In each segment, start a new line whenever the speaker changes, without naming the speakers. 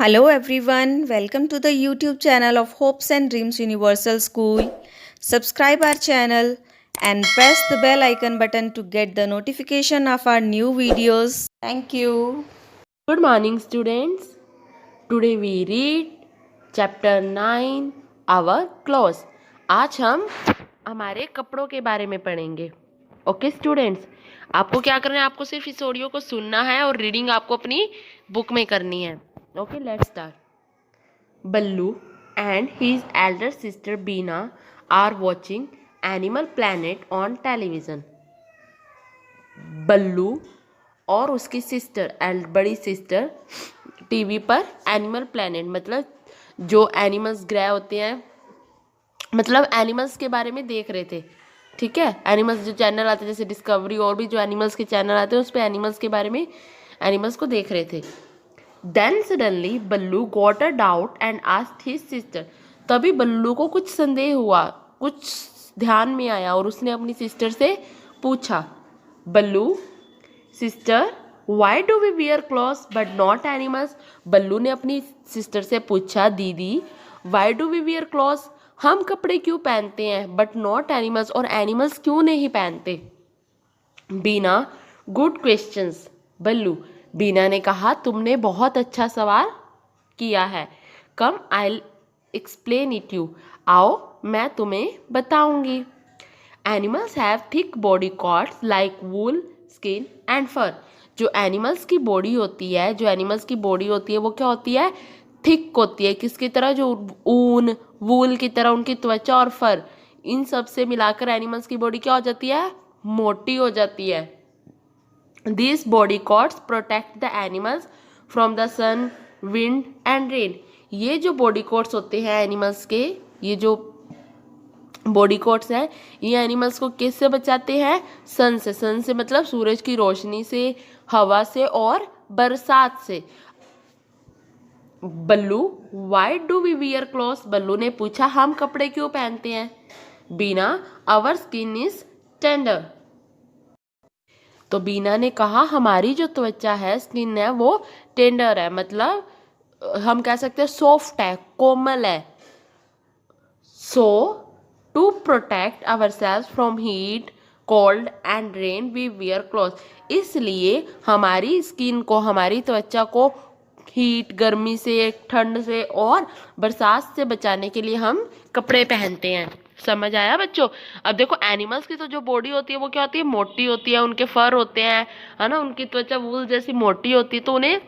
Hello everyone, welcome to the YouTube channel of Hopes and Dreams Universal School. Subscribe our channel and press the bell icon button to get the notification of our new videos. Thank you.
Good morning, students. Today we read chapter 9 Our Clothes. आज हम हमारे कपड़ों के बारे में पढ़ेंगे. Okay students, आपको क्या करना है? आपको सिर्फ इस ऑडियो को सुनना है और रीडिंग आपको अपनी बुक में करनी है. Okay, let's start. Ballu and his elder sister Beena are watching Animal Planet on television. बल्लू और उसकी सिस्टर बड़ी सिस्टर टीवी पर एनिमल प्लैनेट मतलब जो एनिमल्स ग्रह होते हैं, मतलब एनिमल्स के बारे में देख रहे थे. ठीक है, एनिमल्स जो चैनल आते हैं जैसे डिस्कवरी और भी जो एनिमल्स के चैनल आते हैं उस पर एनिमल्स के बारे में एनिमल्स को देख रहे थे. Then suddenly Ballu got a doubt and asked his sister. तभी बल्लू को कुछ संदेह हुआ, कुछ ध्यान में आया और उसने अपनी सिस्टर से पूछा. Ballu, sister, why do we wear clothes but not animals. Ballu ने अपनी सिस्टर से पूछा, दीदी why do we wear clothes, हम कपड़े क्यों पहनते हैं बट नॉट एनिमल्स, और एनिमल्स क्यों नहीं पहनते. बीना, गुड क्वेश्चंस. बल्लू, बीना ने कहा तुमने बहुत अच्छा सवाल किया है. Come I explain it you, आओ मैं तुम्हें बताऊंगी. Animals have thick body cords like wool, skin and fur. जो एनिमल्स की बॉडी होती है, वो क्या होती है? थिक होती है. किसकी तरह? जो ऊन, वूल की तरह उनकी त्वचा और फर, इन सब से मिलाकर एनिमल्स की बॉडी क्या हो जाती है? मोटी हो जाती है. These body cords protect the animals from the sun, wind and rain. ये जो बॉडी कोड्स होते हैं एनिमल्स के, ये जो बॉडी कोड्स हैं, ये एनिमल्स को किससे बचाते हैं? सन से. सन से मतलब सूरज की रोशनी से, हवा से और बरसात से. Ballu, why do we wear clothes. Ballu ने पूछा हम कपड़े क्यों पहनते हैं. Beena, our skin is tender. तो बीना ने कहा हमारी जो त्वचा है, स्किन है, वो टेंडर है, मतलब हम कह सकते हैं सॉफ्ट है, कोमल है. So to protect our selves from heat, cold and rain we wear cloth. इसलिए हमारी स्किन को, हमारी त्वचा को हीट, गर्मी से, ठंड से और बरसात से बचाने के लिए हम कपड़े पहनते हैं. समझ आया बच्चों? अब देखो एनिमल्स की तो जो बॉडी होती है वो क्या होती है? मोटी होती है. उनके फर होते हैं, है ना, उनकी त्वचा वूल जैसी मोटी होती है, तो उन्हें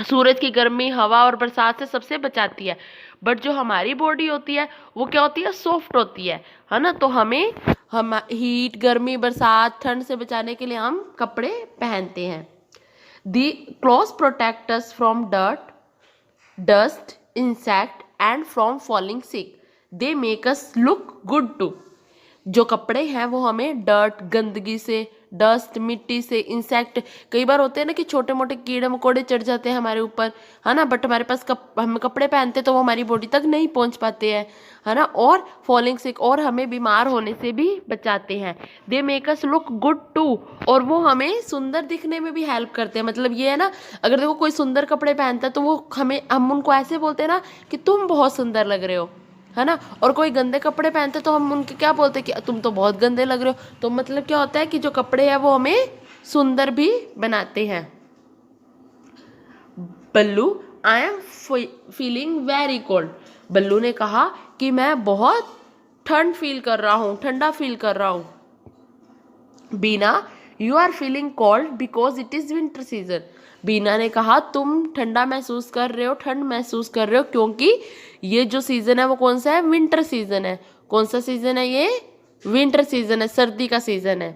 सूरज की गर्मी, हवा और बरसात से सबसे बचाती है. बट जो हमारी बॉडी होती है वो क्या होती है? सॉफ्ट होती है ना. तो हम हीट, गर्मी, बरसात, ठंड से बचाने के लिए हम कपड़े पहनते हैं. The clothes protect us from dust, insect and from falling sick. They make us look good too. जो कपड़े हैं वो हमें डर्ट, गंदगी से, डस्ट, मिट्टी से, इंसेक्ट, कई बार होते हैं ना कि छोटे मोटे कीड़े मकोड़े चढ़ जाते हैं हमारे ऊपर, है ना, बट हमारे पास हम कपड़े पहनते तो वो हमारी बॉडी तक नहीं पहुंच पाते हैं, है ना. और फॉलिंग सिक, और हमें बीमार होने से भी बचाते हैं. They make us look good too, और वो हमें सुंदर दिखने में भी हेल्प करते हैं. मतलब ये है ना, अगर देखो कोई सुंदर कपड़े पहनता है तो वो हम उनको ऐसे बोलते हैं ना कि तुम बहुत सुंदर लग रहे हो, है ना. और कोई गंदे कपड़े पहनते तो हम उनके क्या बोलते हैं कि तुम तो बहुत गंदे लग रहे हो. तो मतलब क्या होता है कि जो कपड़े हैं वो हमें सुंदर भी बनाते हैं. Ballu, I am feeling very cold. Ballu ने कहा कि मैं बहुत ठंड फील कर रहा हूँ, ठंडा फील कर रहा हूँ. Beena, you are feeling cold because it is winter season. Beena ने कहा तुम ठंडा महसूस कर रहे हो, ठंड महसूस कर रहे हो क्योंकि ये जो सीजन है वो कौन सा है? विंटर सीजन है. कौन सा सीजन है ये? विंटर सीजन है, सर्दी का सीजन है.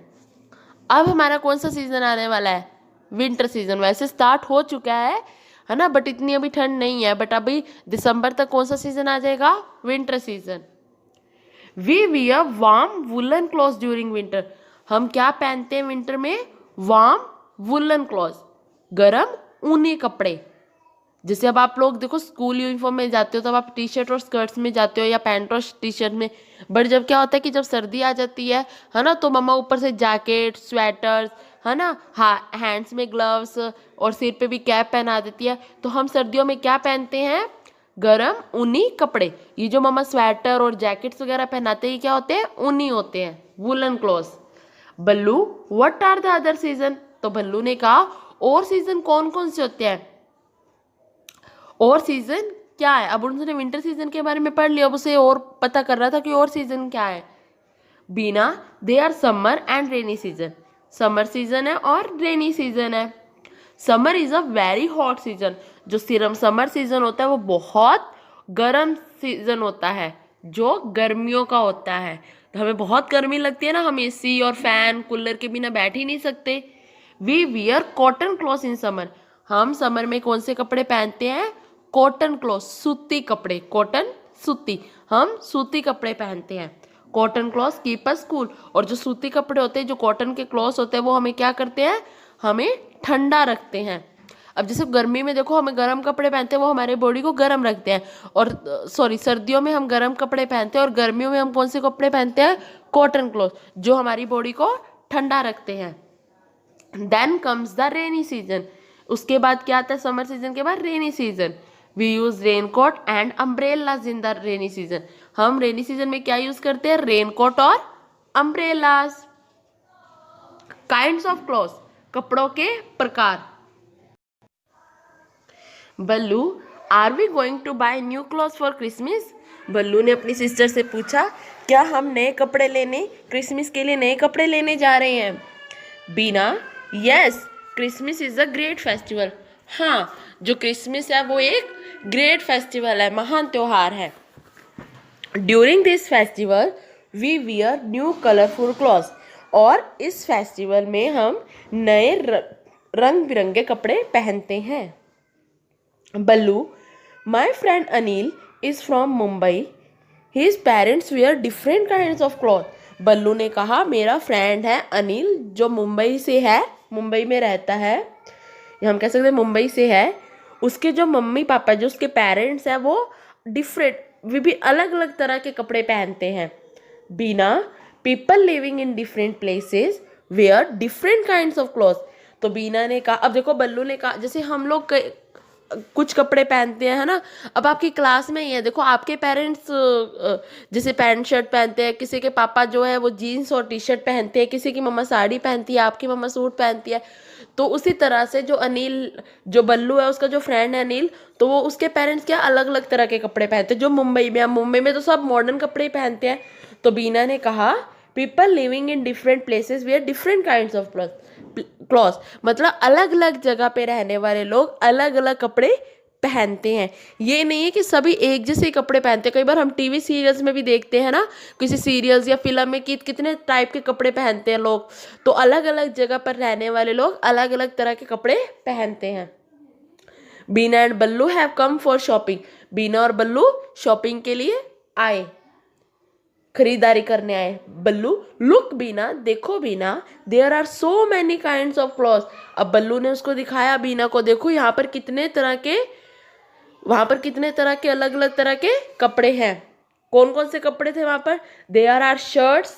अब हमारा कौन सा सीजन आने वाला है? Winter season. वैसे स्टार्ट हो चुका है ना, बट इतनी अभी ठंड नहीं है. बट अभी दिसंबर तक कौन सा सीजन आ जाएगा? Winter season. We wear warm woollen clothes during winter. हम क्या पहनते हैं विंटर में? वार्म वुलन क्लॉथ्स, गरम ऊनी कपड़े. जैसे अब आप लोग देखो स्कूल यूनिफॉर्म में जाते हो तब आप टी शर्ट और स्कर्ट्स में जाते हो या पैंट और टी शर्ट में. बट जब क्या होता है कि जब सर्दी आ जाती है ना, तो मम्मा ऊपर से जैकेट, स्वेटर्स, है ना, हाँ, हैंड्स में ग्लव्स और सिर पे भी कैप पहना देती है। तो हम सर्दियों में क्या पहनते हैं? गरम ऊनी कपड़े। ये जो मम्मा स्वेटर और जैकेट्स वगैरह पहनाते हैं, ये क्या होते हैं? ऊनी होते हैं, woollen clothes. Ballu, what are the other season? तो बल्लू ने कहा और सीजन कौन कौन से होते हैं? और सीजन क्या है? अब उसने विंटर सीजन के बारे में पढ़ लिया, अब उसे और पता कर रहा था कि और सीजन क्या है। Beena, they are summer and rainy season. Summer season है और रेनी सीजन है। Summer is a very hot season. जो सिर्फ समर सीजन होता है वो बहुत गर्म सीजन होता है, जो गर्मियों का होता है। तो हमें बहुत गर्मी लगती है ना, हम एसी और फैन कूलर के बिना बैठ ही नहीं सकते। We wear cotton cloth in summer. हम समर में कौन से कपड़े पहनते हैं? कॉटन क्लॉथ, सूती कपड़े। कॉटन, सूती, हम सूती कपड़े पहनते हैं। Cotton cloth keep us cool. और जो सूती कपड़े होते हैं, जो कॉटन के क्लॉथ होते हैं, वो हमें क्या करते हैं? हमें ठंडा रखते हैं। अब जैसे गर्मी में देखो हमें गर्म कपड़े पहनते हैं, वो हमारे बॉडी को गर्म रखते हैं। और सर्दियों में हम गर्म कपड़े पहनते हैं, और गर्मियों में हम कौन से कपड़े पहनते हैं? कॉटन क्लॉथ, जो हमारी बॉडी को ठंडा रखते हैं। Then comes the rainy season. उसके बाद क्या आता है? समर सीजन के बाद rainy season. We use raincoat and umbrellas in the rainy season. हम रेनी सीजन में क्या यूज करते हैं? रेनकोट और अम्ब्रेलाज। काइंड्स ऑफ क्लॉथ्स, कपड़ों के प्रकार। Ballu, are we going to buy new clothes for Christmas? Ballu ने अपनी सिस्टर से पूछा, क्या हम नए कपड़े लेने, क्रिसमस के लिए नए कपड़े लेने जा रहे हैं? Beena, yes, Christmas is a great festival. हाँ, जो क्रिसमस है वो एक ग्रेट फेस्टिवल है, महान त्योहार है। During this festival we wear new colourful clothes. और इस फेस्टिवल में हम नए रंग बिरंगे कपड़े पहनते हैं। Ballu, my friend Anil is from Mumbai. His parents wear different kinds of cloth. Ballu ने कहा, मेरा फ्रेंड है अनिल, जो मुंबई से है, मुंबई में रहता है, या हम कह सकते हैं मुंबई से है। उसके जो मम्मी पापा, जो उसके पेरेंट्स हैं, वो डिफरेंट, वे भी अलग अलग तरह के कपड़े पहनते हैं। Beena, people living in different places wear different kinds of cloth. तो बीना ने कहा, अब देखो बल्लू ने कहा, जैसे हम लोग कुछ कपड़े पहनते हैं, है ना। अब आपकी क्लास में ही है, देखो आपके पेरेंट्स जैसे पैंट शर्ट पहनते हैं, किसी के पापा जो है वो जीन्स और टी शर्ट पहनते हैं, किसी की मम्मा साड़ी पहनती है, आपकी मम्मा सूट पहनती है। तो उसी तरह से जो अनिल, जो बल्लू है, उसका जो फ्रेंड है अनिल, तो वो उसके पेरेंट्स क्या अलग अलग तरह के कपड़े पहनते हैं। जो मुंबई में, अब मुंबई में तो सब मॉडर्न कपड़े ही पहनते हैं। तो बीना ने कहा, people living in different places wear different kinds of clothes. मतलब अलग अलग जगह पे रहने वाले लोग अलग अलग कपड़े पहनते हैं। ये नहीं है कि सभी एक जैसे कपड़े पहनते हैं। कई बार हम टीवी सीरियल्स में भी देखते हैं ना, किसी सीरियल्स या फिल्म में कि कितने टाइप के कपड़े पहनते हैं लोग। तो अलग अलग जगह पर रहने वाले लोग अलग अलग तरह के कपड़े पहनते हैं। Beena and Ballu have come for shopping. Beena और बल्लू शॉपिंग के लिए आए, खरीदारी करने आए। बल्लू, लुक बीना, देखो Beena, there are so many kinds of clothes. अब बल्लू ने उसको दिखाया बीना को, देखो यहाँ पर कितने तरह के, वहां पर कितने तरह के अलग अलग तरह के कपड़े हैं। कौन कौन से कपड़े थे वहां पर? देयर आर शर्ट्स,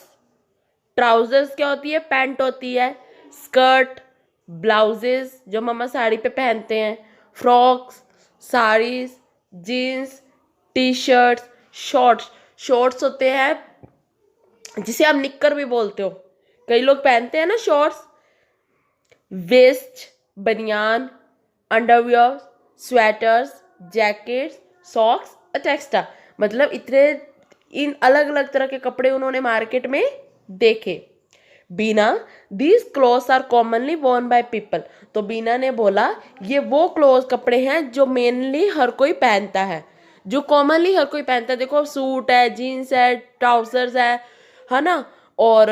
ट्राउजर्स क्या होती है? पैंट होती है। स्कर्ट, ब्लाउजेस जो मम्मा साड़ी पे पहनते हैं, frocks, saris, jeans, T shirts, shorts. Shorts होते हैं जिसे आप निक्कर भी बोलते हो, कई लोग पहनते हैं ना शॉर्ट्स। वेस्ट, बनियान, underwear, sweaters, jackets, socks, etcetera. मतलब इतने, इन अलग अलग तरह के कपड़े उन्होंने मार्केट में देखे। Beena, these clothes are commonly worn by people. तो बीना ने बोला, ये वो क्लॉथ कपड़े हैं जो मेनली हर कोई पहनता है, जो कॉमनली हर कोई पहनता है। देखो सूट है, जीन्स है, ट्राउजर्स है ना, और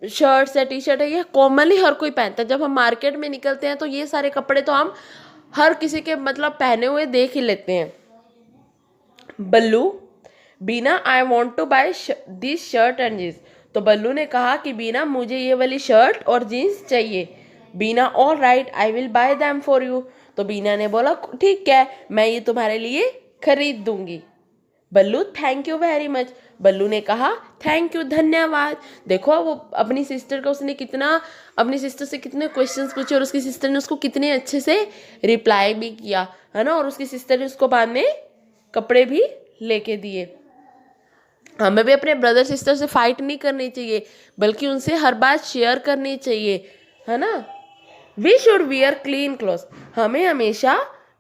शर्ट्स है, टी शर्ट है, ये कॉमनली हर कोई पहनता है। जब हम मार्केट में निकलते हैं तो ये सारे कपड़े तो हम हर किसी के मतलब पहने हुए देख ही लेते हैं। Ballu, Beena, I want to buy this shirt and jeans. तो बल्लू ने कहा कि बीना, मुझे ये वाली शर्ट और जीन्स चाहिए। Beena, all right, I will buy them for you. तो बीना ने बोला, ठीक है, मैं ये तुम्हारे लिए खरीद दूंगी। बल्लू थैंक यू वेरी मच, बल्लू ने कहा थैंक यू, धन्यवाद। देखो वो अपनी सिस्टर को उसने कितना, अपनी सिस्टर से कितने क्वेश्चंस पूछे और उसकी सिस्टर ने उसको कितने अच्छे से रिप्लाई भी किया, है ना। और उसकी सिस्टर ने उसको बाद में कपड़े भी लेके दिए। हमें भी अपने ब्रदर सिस्टर से फाइट नहीं करनी चाहिए, बल्कि उनसे हर बात शेयर करनी चाहिए, है ना। We should wear clean clothes, हमें हमेशा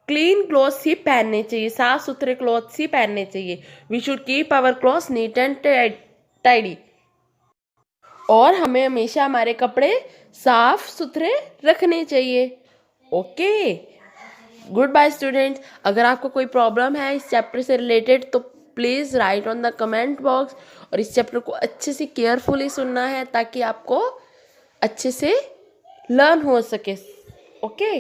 क्लीन क्लॉथ्स ही पहनने चाहिए, साफ सुथरे क्लॉथ्स ही पहनने चाहिए। We should keep our clothes neat and tidy, और हमें हमेशा हमारे कपड़े साफ सुथरे रखने चाहिए। Okay, goodbye students. अगर आपको कोई प्रॉब्लम है इस चैप्टर से रिलेटेड तो please write on the comment box, और इस चैप्टर को अच्छे से केयरफुली सुनना है ताकि आपको अच्छे से लर्न हो सके। ओके।